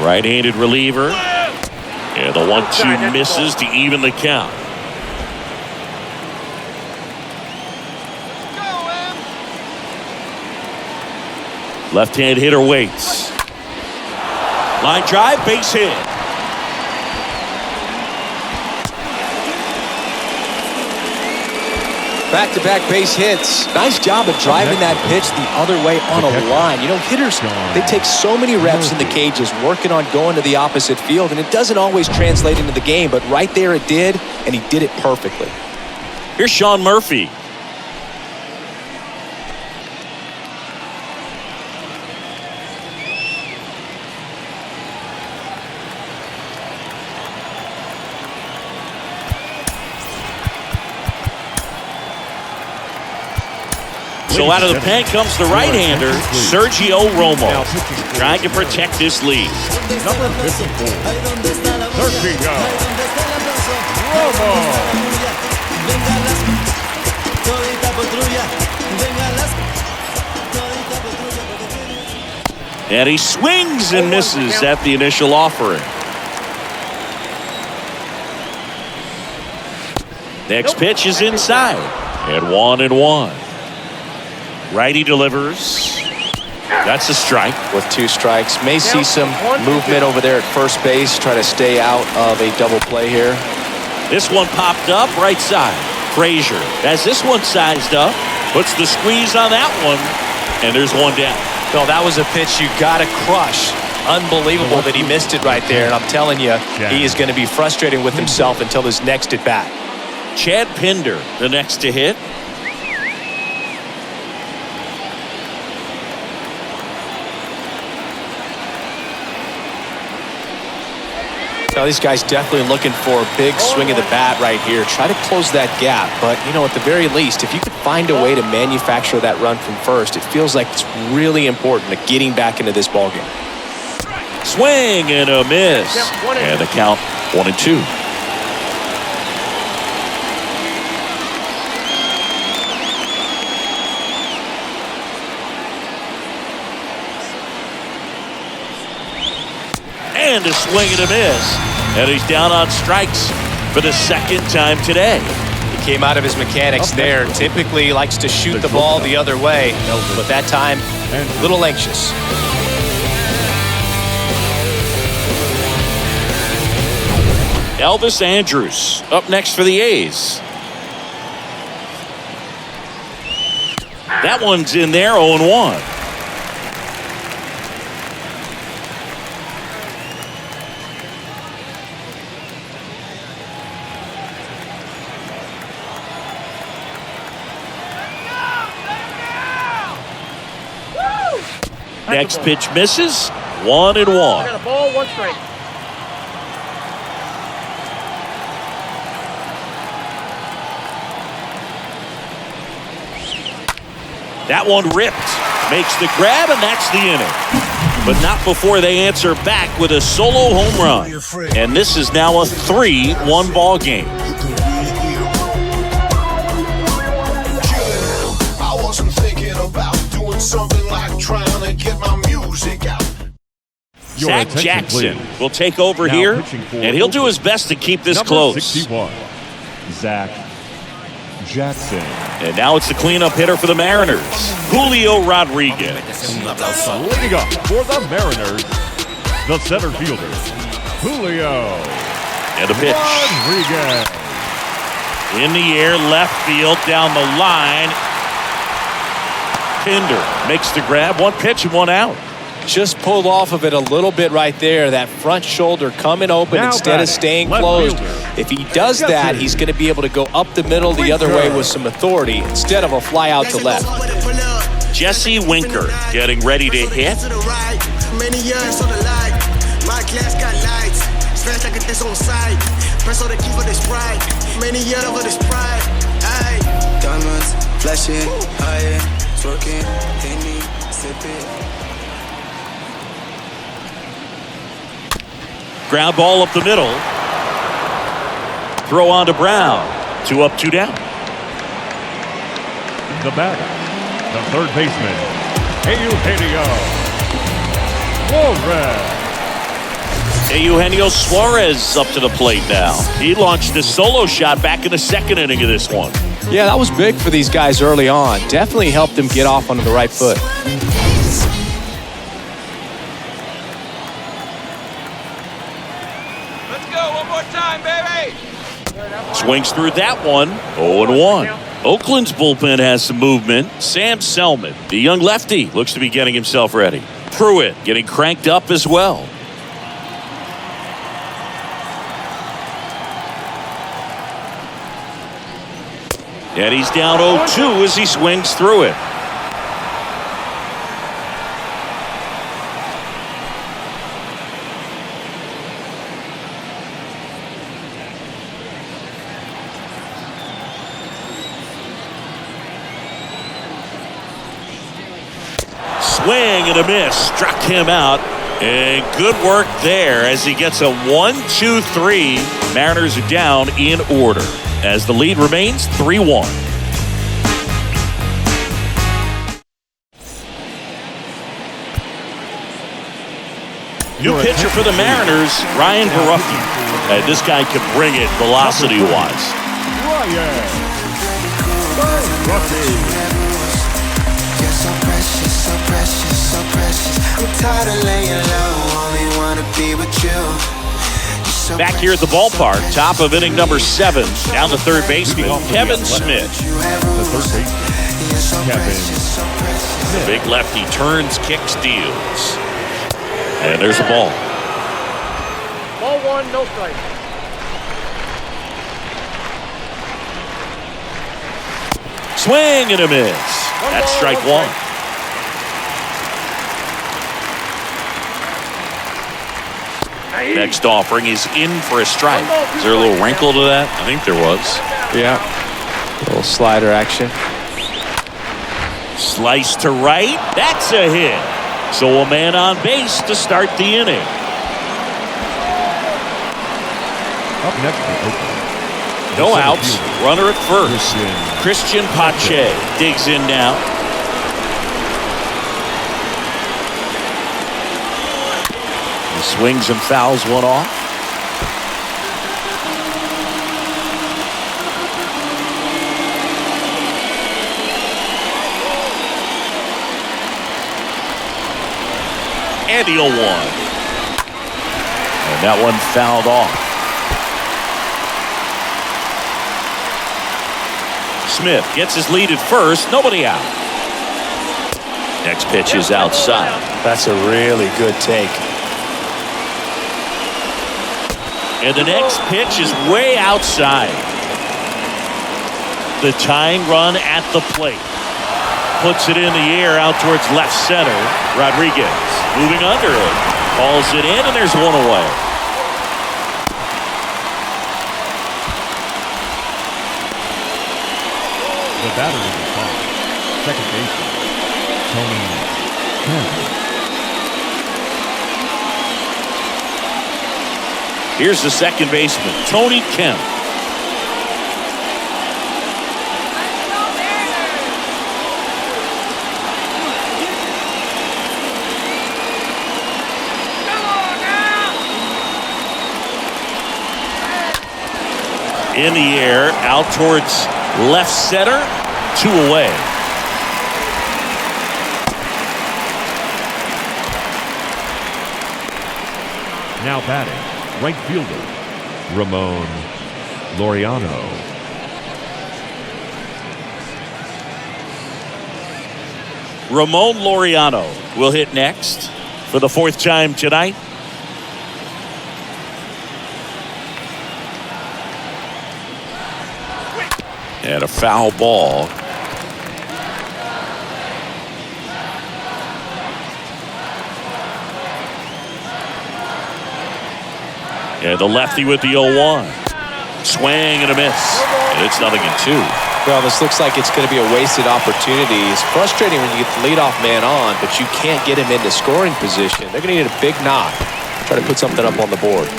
Right-handed reliever. And the 1-2 misses to even the count. Left-hand hitter waits. Line drive, base hit. Back-to-back base hits. Nice job of driving that pitch the other way on a line. You know, hitters, they take so many reps in the cages working on going to the opposite field, and it doesn't always translate into the game, but right there it did, and he did it perfectly. Here's Sean Murphy. So out of the pen comes the right-hander, Sergio Romo, trying to protect this lead. Number 54, Sergio Romo. And he swings and misses at the initial offering. Next pitch is inside, and 1-1. Righty delivers. That's a strike. With 2 strikes. May see some movement over there at first base. Try to stay out of a double play here. This one popped up right side. Frazier has this one sized up. Puts the squeeze on that one. And there's one down. No, that was a pitch you got to crush. Unbelievable that he missed it right there. And I'm telling you, he is going to be frustrated with himself until his next at bat. Chad Pinder, the next to hit. Now, these guys definitely looking for a big swing of the bat right here. Try to close that gap. But, you know, at the very least, if you could find a way to manufacture that run from first, it feels like it's really important to getting back into this ballgame. Swing and a miss. And the count 1-2. And a swing and a miss. And he's down on strikes for the second time today. He came out of his mechanics there. Typically he likes to shoot the ball the other way, but that time, a little anxious. Elvis Andrews up next for the A's. That one's in there, 0-1. Next pitch misses. 1-1. I got a ball, 1 strike. That one ripped. Makes the grab, and that's the inning. But not before they answer back with a solo home run. And this is now a 3-1 ball game. I wasn't thinking about doing something like trying to get my music out. Zach Jackson will take over Now here, pitching for and he'll do his best to keep this Number close. 61, Zach Jackson. And now it's the cleanup hitter for the Mariners, Julio Rodriguez. Leading up for the Mariners, the center fielder, Julio And a pitch. Rodriguez. In the air, left field, down the line. Pinder makes the grab. 1 pitch and 1 out. Just pulled off of it a little bit right there. That front shoulder coming open Now instead of batting, staying left closed. fielder. If he does that, he's going to be able to go up the middle the other way with some authority instead of a fly out to left. Jesse Winker getting ready to hit. Many years on the light. My class got lights. Fast like it's on sight. Press on the key for this pride. Many years over this pride. Aye. Diamonds, flashing, higher, twerking, Henny, sipping. Ground ball up the middle. Throw on to Brown. 2 up, 2 down. The batter, the third baseman, Eugenio Suarez. Eugenio Suarez up to the plate now. He launched a solo shot back in the 2nd inning of this one. Yeah, that was big for these guys early on. Definitely helped them get off onto the right foot. Swings through that one. 0-1. Oakland's bullpen has some movement. Sam Selman, the young lefty, looks to be getting himself ready. Pruitt getting cranked up as well. And he's down 0-2 as he swings through it. Swing and a miss. Struck him out. And good work there as he gets a 1-2-3. Mariners are down in order as the lead remains 3-1. New pitcher for the Mariners, Ryan Barucki. This guy can bring it velocity-wise. Ryan Barucki. So precious, so precious, so precious. I'm tired of laying low, only wanna be with you. Back here at the ballpark, top of inning number 7, down the third baseman, Kevin Smith. The third baseman, Kevin Smith. Big lefty turns, kicks, deals. And there's the ball. Ball 1, no strike. Swing and a miss. That's strike 1. Next offering is in for a strike. Is there a little wrinkle to that? I think there was. Yeah. A little slider action. Slice to right. That's a hit. So a man on base to start the inning. Up next for Oakland. No outs. Runner at first. Christian Pache digs in now. He swings and fouls one off. And he'll one. And that one fouled off. Smith gets his lead at first. Nobody out. Next pitch is outside. That's a really good take. And the next pitch is way outside. The tying run at the plate. Puts it in the air out towards left center. Rodriguez moving under it. Calls it in, and there's one away. The batter is the call. Second baseman, Tony Kemp. Here's the second baseman, Tony Kemp. In the air, out towards left center, 2 away. Now batting, right fielder, Ramon Laureano. Ramon Laureano will hit next for the 4th time tonight. And a foul ball. Yeah, the lefty with the 0-1. Swing and a miss. And it's 0-2. Well, this looks like it's going to be a wasted opportunity. It's frustrating when you get the leadoff man on, but you can't get him into scoring position. They're going to need a big knock. Try to put something up on the board.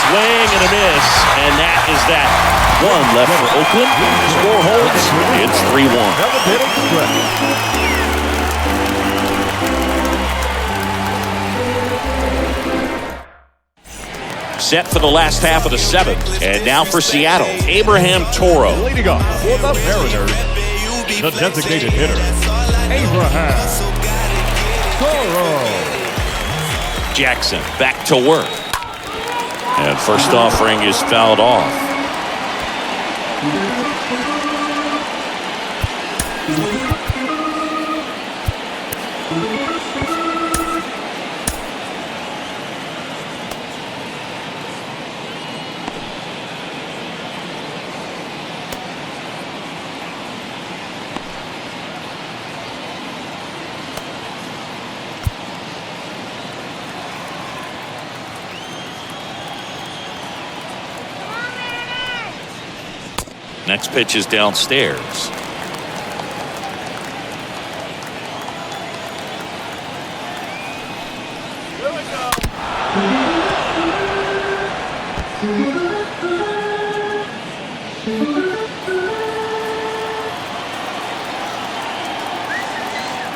Swing and a miss, and that is that. One left for Oakland. Score holds. It's 3-1. Set for the last half of the 7th, and now for Seattle, Abraham Toro. Leading off for the Mariners, the designated hitter, Abraham Toro. Jackson back to work. And first offering is fouled off. Next pitch is downstairs. Here we go.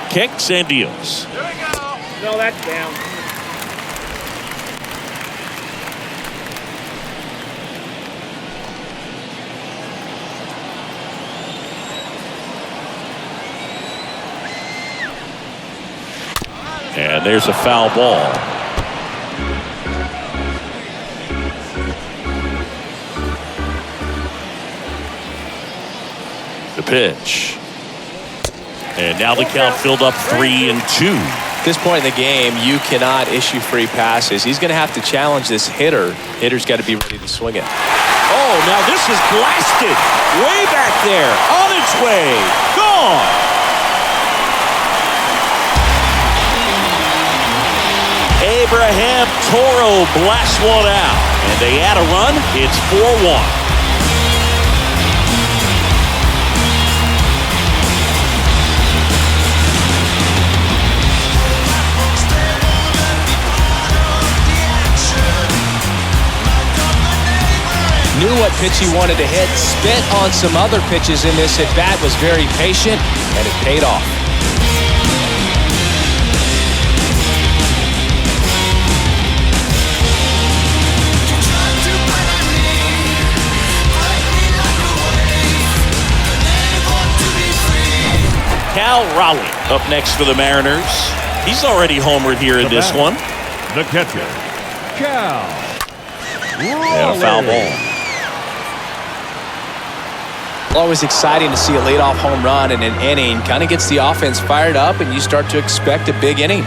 Kicks and deals. Here we go. No, that's down. And there's a foul ball. The pitch. And now the count filled up 3-2. At this point in the game, you cannot issue free passes. He's going to have to challenge this hitter. Hitter's got to be ready to swing it. Oh, now this is blasted. Way back there. On its way. Gone. Abraham Toro blasts one out. And they add a run. It's 4-1. Knew what pitch he wanted to hit, spit on some other pitches in this at-bat, was very patient, and it paid off. Cal Raleigh up next for the Mariners. He's already homered here in this one. The catcher, Cal. And a foul ball. Always exciting to see a leadoff home run in an inning. Kind of gets the offense fired up, and you start to expect a big inning.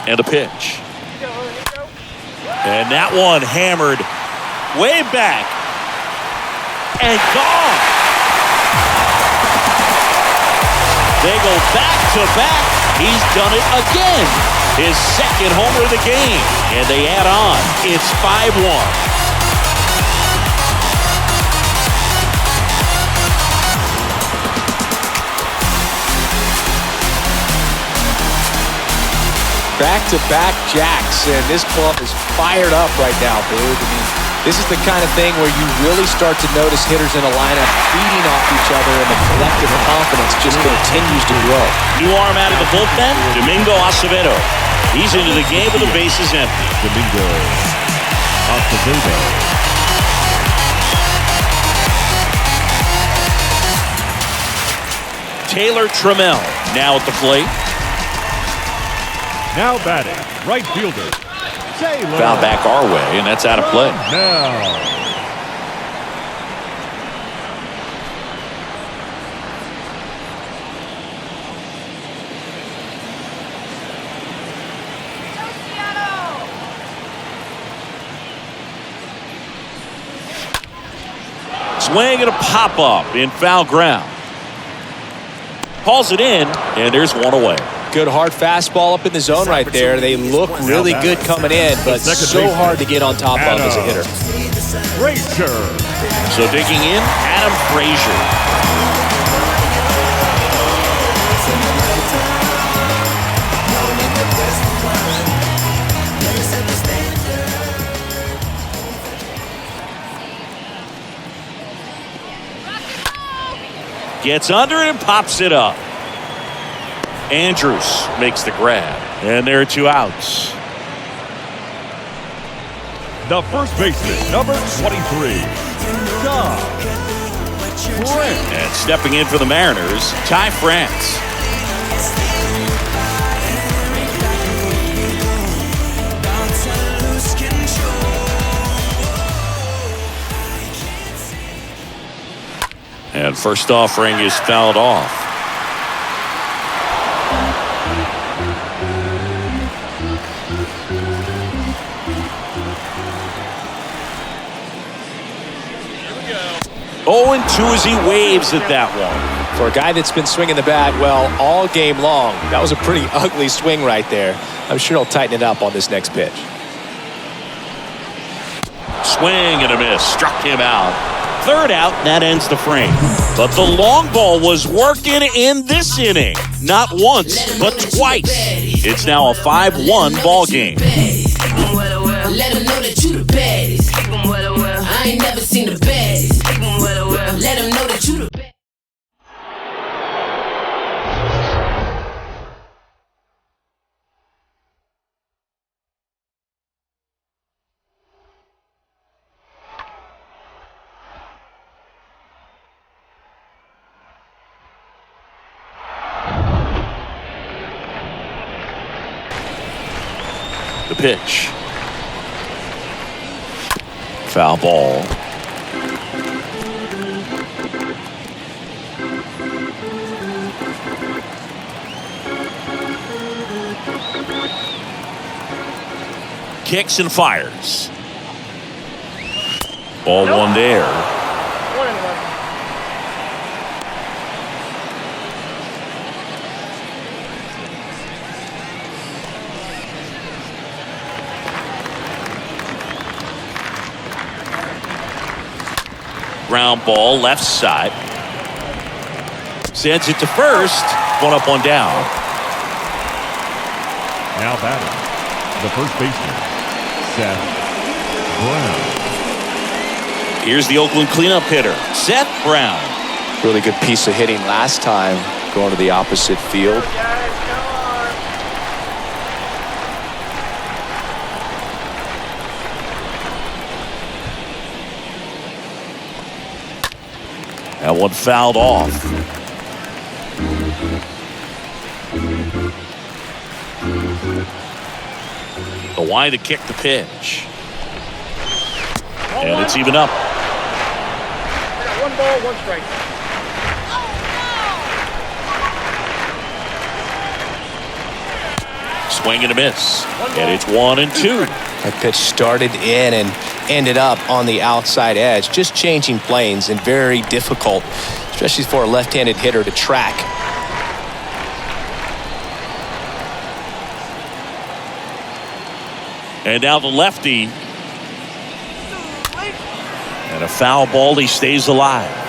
And a pitch. And that one hammered way back. And gone. They go back to back. He's done it again. His second homer of the game. And they add on. It's 5-1. Back-to-back jacks, and this club is fired up right now, dude. I mean, this is the kind of thing where you really start to notice hitters in a lineup feeding off each other, and the collective confidence just continues to grow. New arm out of the bullpen, Domingo Acevedo. He's into the game with the bases empty. Domingo Acevedo. Taylor Trammell now at the plate. Now batting, right fielder, Taylor. Foul back our way, and that's out of play. Now. Swing and a pop-up in foul ground. Hauls it in, and there's one away. Good hard fastball up in the zone right there. They look really good coming in, but so hard to get on top of as a hitter. Frazier. So digging in, Adam Frazier. Gets under it and pops it up. Andrews makes the grab. And there are two outs. The first baseman, number 23, Ty France. And stepping in for the Mariners, Ty France. And first offering is fouled off. Oh, and 2 as he waves at that one. For a guy that's been swinging the bat, well, all game long, that was a pretty ugly swing right there. I'm sure he'll tighten it up on this next pitch. Swing and a miss. Struck him out. Third out, that ends the frame. But the long ball was working in this inning. Not once, but twice. It's now a 5-1 ball game. Let them know that you the baddest. I ain't never seen the baddest. Let them know that you the baddest. The pitch. Foul ball. Kicks and fires. Ball one there. 1-1. Ground ball left side. Sends it to first. 1 up, 1 down. Now batting, the first baseman, Seth Brown. Here's the Oakland cleanup hitter, Seth Brown. Really good piece of hitting last time, going to the opposite field. That one fouled off. The wide to kick the pitch. And it's even up. One ball, one strike. Swing and a miss. And it's 1-2. That pitch started in and ended up on the outside edge. Just changing planes and very difficult, especially for a left-handed hitter to track. And now the lefty. And a foul ball. He stays alive.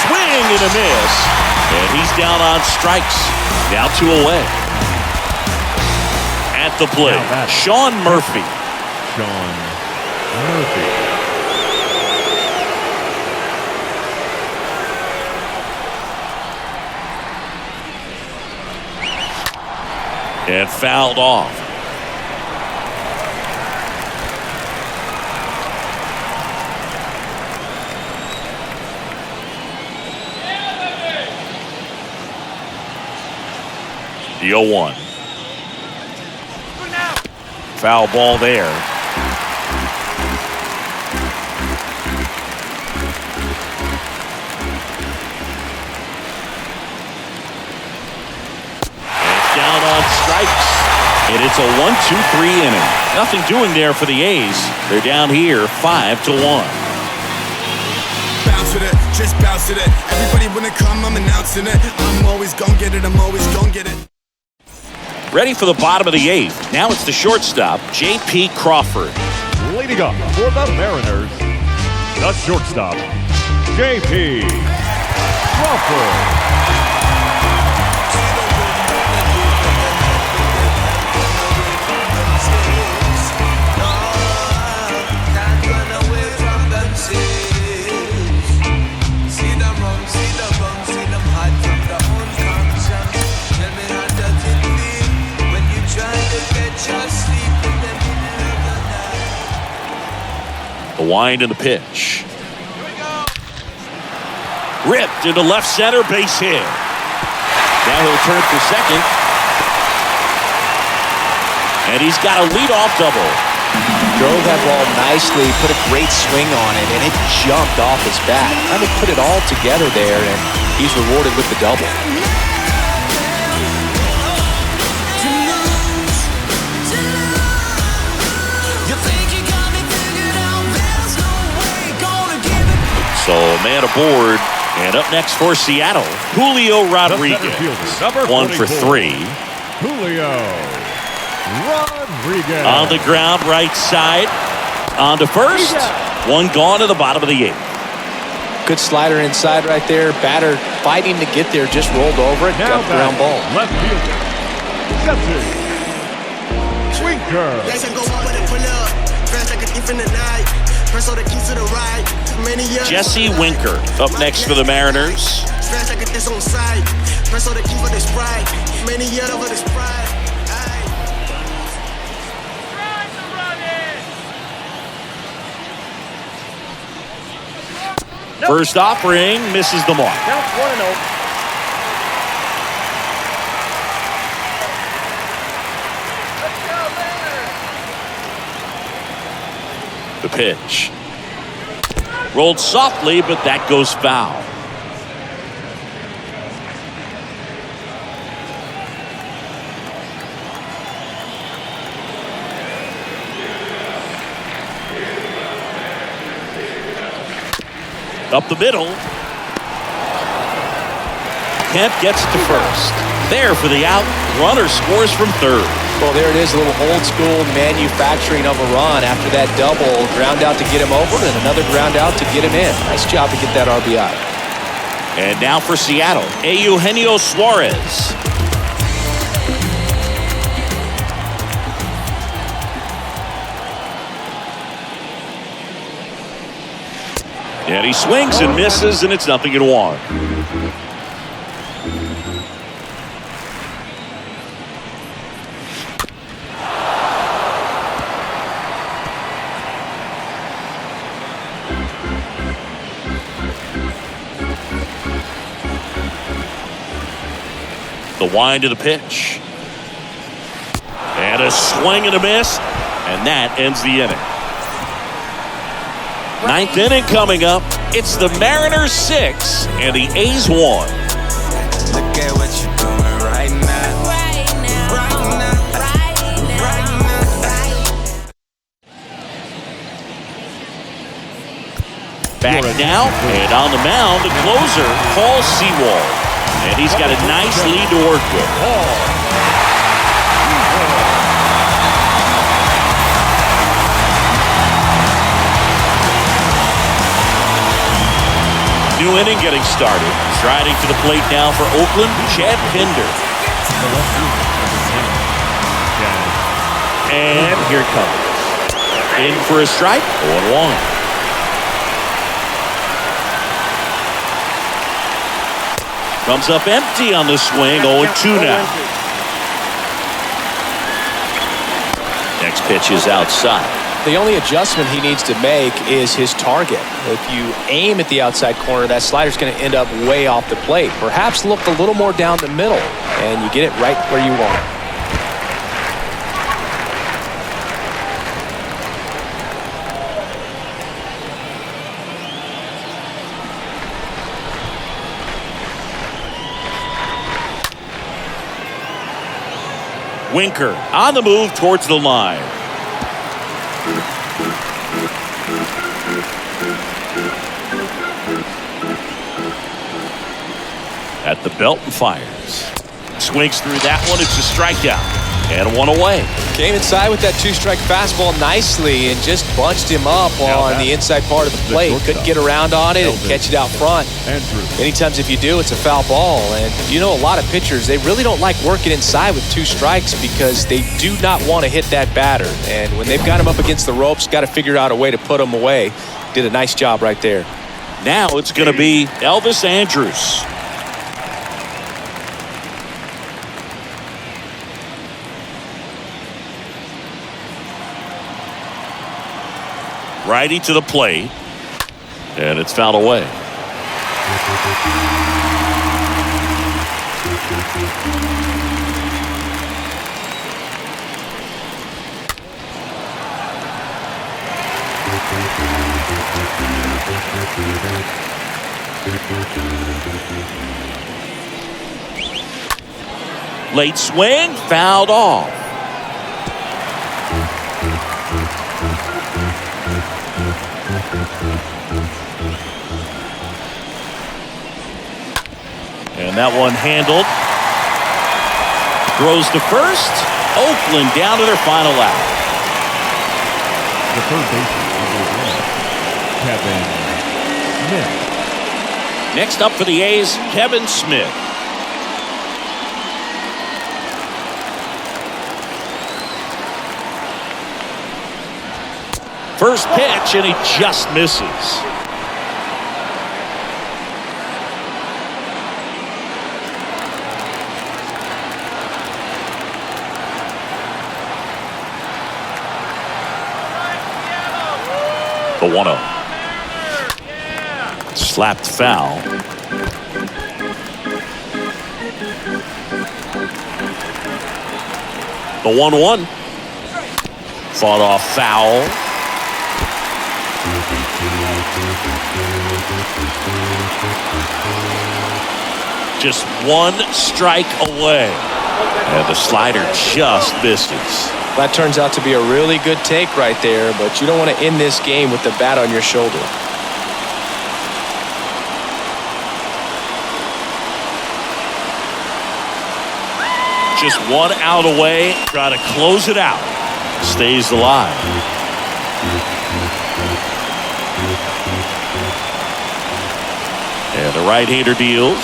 Swing and a miss. And he's down on strikes. Now 2 away. At the plate, Sean Murphy. Sean Murphy. And fouled off. The 0-1. Foul ball there. Down on strikes. And it's a 1-2-3 inning. Nothing doing there for the A's. They're down here 5-1. Bounce with it, just bounce with it. Everybody wanna come, I'm announcing it. I'm always gonna get it, I'm always gonna get it. Ready for the bottom of the 8th. Now it's the shortstop, J.P. Crawford. Leading up for the Mariners, the shortstop, J.P. Crawford. The wind and the pitch. Ripped into left center, base hit. Now he'll turn for second. And he's got a leadoff double. Drove that ball nicely, put a great swing on it, and it jumped off his bat. I mean, put it all together there, and he's rewarded with the double. So man aboard, and up next for Seattle, Julio Rodriguez. 1 for 3. Julio Rodriguez. On the ground, right side. On to first. One gone to the bottom of the 8th. Good slider inside right there. Batter fighting to get there, just rolled over it. Now got the ground ball. Left fielder, Jesse Winker. Legs and go up when they pull up. Fast like a thief in the night. Press all the keys to the right. Jesse Winker up next for the Mariners. Fast like a this on side. Press all the keys for the sprite. Many years over the sprite. First offering misses the mark. Count 1-0. The pitch. Rolled softly, but that goes foul. Up the middle. Kemp gets it to first. There for the out. Runner scores from third. Well, there it is, a little old school manufacturing of a run after that double. Ground out to get him over and another ground out to get him in. Nice job to get that RBI. And now for Seattle, Eugenio Suarez. And he swings and misses, and it's 0-1. The wind of the pitch. And a swing and a miss. And that ends the inning. Ninth inning coming up. It's the Mariners 6 and the A's 1. Look at what you're doing right now. Back now, and on the mound, the closer, Paul Sewald. And he's got a nice lead to work with. New inning getting started. Striding to the plate now for Oakland, Chad Pinder. And here it comes. In for a strike, 0-1. Comes up empty on the swing, 0-2 now. Next pitch is outside. The only adjustment he needs to make is his target. If you aim at the outside corner, that slider's going to end up way off the plate. Perhaps look a little more down the middle, and you get it right where you want it. Winker on the move towards the line. At the belt and fires. Swings through that one. It's a strikeout. And 1 away. Came inside with that two-strike fastball nicely and just bunched him up on the inside part of the plate. Couldn't get around on it and catch it out front. Many times if you do, it's a foul ball. And you know, a lot of pitchers, they really don't like working inside with 2 strikes because they do not want to hit that batter. And when they've got him up against the ropes, got to figure out a way to put him away. Did a nice job right there. Now it's going to be Elvis Andrews. Righty to the plate, and it's fouled away. Late swing, fouled off. And that one handled. Throws to first. Oakland down to their final out. The third baseman, Kevin Smith. Next up for the A's, Kevin Smith. First pitch, and he just misses. The 1-0. Slapped foul. The 1-1. Fought off foul. Just 1 strike away. And the slider just misses. That turns out to be a really good take right there, but you don't want to end this game with the bat on your shoulder. Just 1 out away, trying to close it out. Stays alive. And the right-hander deals.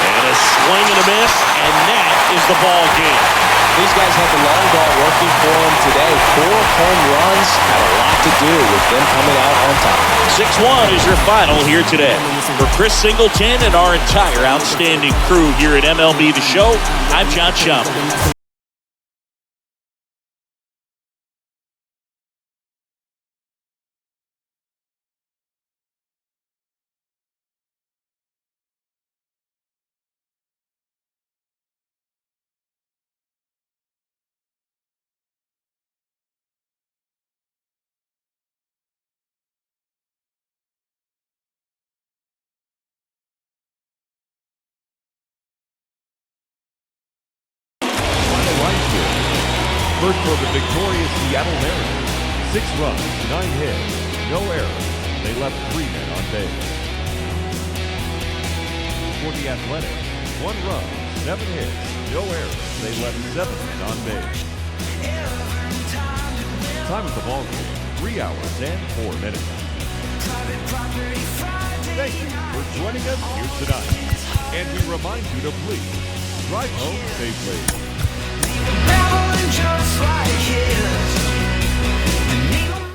And a swing and a miss, and that is the ball game. These guys had the long ball working for them today. 4 home runs had a lot to do with them coming out on top. 6-1 is your final here today. For Chris Singleton and our entire outstanding crew here at MLB The Show, I'm John Schaumburg. scores. First for the victorious Seattle Mariners. 6 runs, 9 hits, no errors. They left 3 men on base. For the Athletics, 1 run, 7 hits, no errors. They left 7 men on base. Time of the ball game, 3 hours and 4 minutes. Thank you for joining us here tonight. And we remind you to please drive home safely.